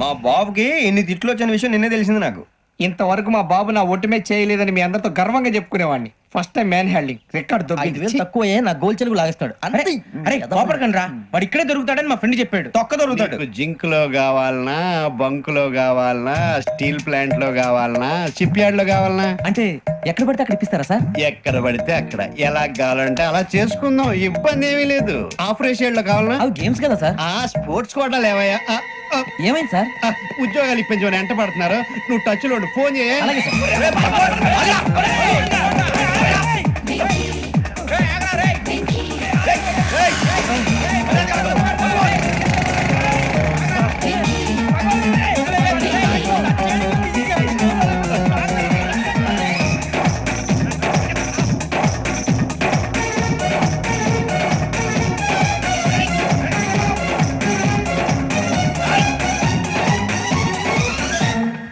మా బాబుకి ఎన్ని తిట్లు వచ్చిన విషయం నిన్నే తెలిసింది నాకు. ఇంతవరకు మా బాబు నా ఒట్టుమే చేయలేదని మీ అందరితో గర్వంగా చెప్పుకునేవాడిని. First time man handing record 5,000 తక్కువే నా గోల్ చెలుగు లాగేస్తాడు. అరే కోపడకండి రా, వాడు ఇక్కడే దొరుకుతాడని మా ఫ్రెండ్ చెప్పాడు. తొక్క దొరుకుతాడు. నీకు జింక్ లో కావాలనా, బంక్ లో కావాలనా, స్టీల్ ప్లాంట్ లో కావాలనా, షిప్ యార్డ్ లో కావాలనా? అంటే ఎక్కడ పడితే అక్కడ ఇప్పిస్తారా సార్? ఎక్కడ పడితే అక్కడ ఎలా కావాలంటే అలా చేసుకుందాం, ఇబ్బంది ఏమీ లేదు. ఆపరేషన్ లో కావాలనా? అవి గేమ్స్ కదా సార్. ఆ స్పోర్ట్స్ కోటా లేవయ్యా. ఏమైంది సార్? ఉద్యోగాలు ఇప్పించమని ఎంట పడుతున్నారు. నువ్వు టచ్ లో ఉండు, ఫోన్ చేయ. అలాగే sir.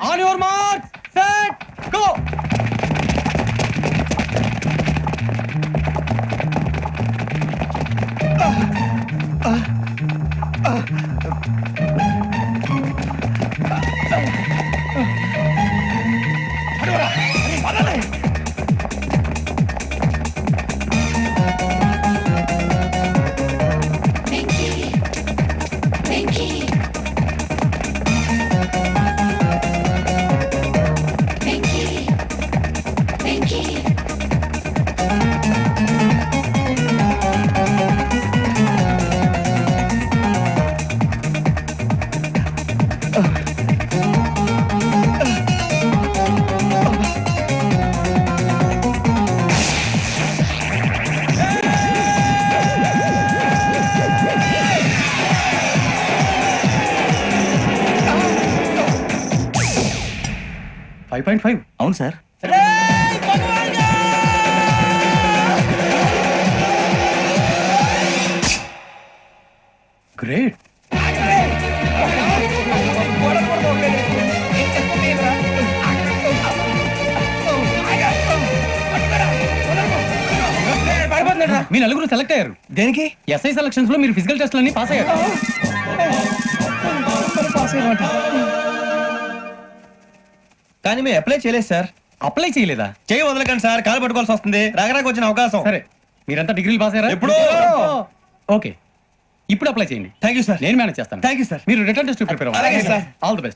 On your mark set go. అవును సార్. గ్రేట్. మీ నలుగురు సెలెక్ట్ అయ్యారు. దేనికి? ఎస్ఐ సెలక్షన్స్ లో మీరు ఫిజికల్ టెస్ట్ అన్ని పాస్ అయ్యారు. కానీ మేము అప్లై చేయలేదు సార్. అప్లై చేయలేదా? చేయి వదలకండి సార్, కాలు పట్టుకోవాల్సి వస్తుంది. రాగరాకు వచ్చిన అవకాశం. సరే, మీరంతా డిగ్రీలు పాస్ అయ్యారా? ఎప్పుడో. ఓకే, ఇప్పుడు అప్లై చేయండి. Thank you sir. నేను మేనేజ్ చేస్తాను. Thank you sir. మీరు రిటర్న్ టెస్ట్ ప్రిపేర్ అలాగే సార్. All the best.